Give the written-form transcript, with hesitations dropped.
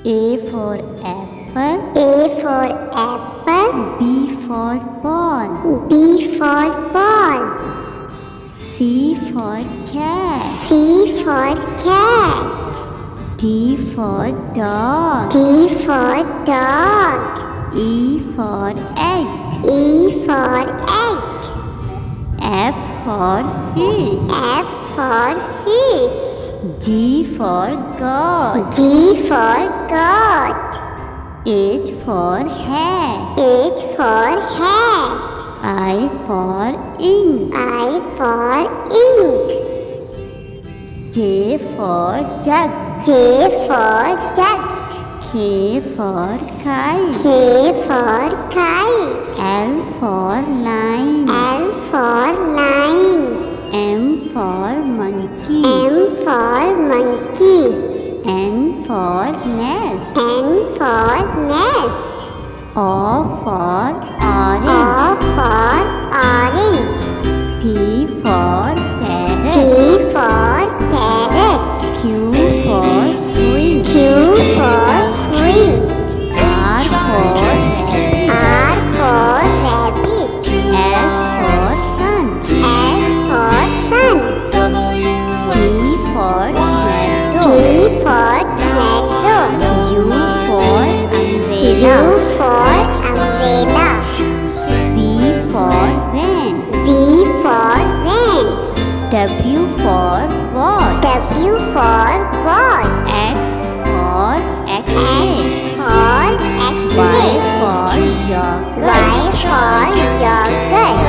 A for apple. A for apple. B for ball. B for ball. C for cat. C for cat. D for dog. D for dog. E for egg. E for egg. F for fish. F for fish. G for goat. G for goat. H for hat. H for hat. I for ink. I for ink. J for jug. J for jug. K for kite. K for kite. L for line. L for line. M for monkey. M for monkey. N for nest. N for nest. O for O orange. for orange. P for P parrot. for parrot. Q for swing. Q for swing. R for rabbit. R for rabbit. S for sun. S for sun. T for T tomato. for tomato. U for U umbrella. for umbrella. V for van. V for van. W for watch. W for watch. X for X X-ray. for Y X-ray. for yogurt. Y for yogurt.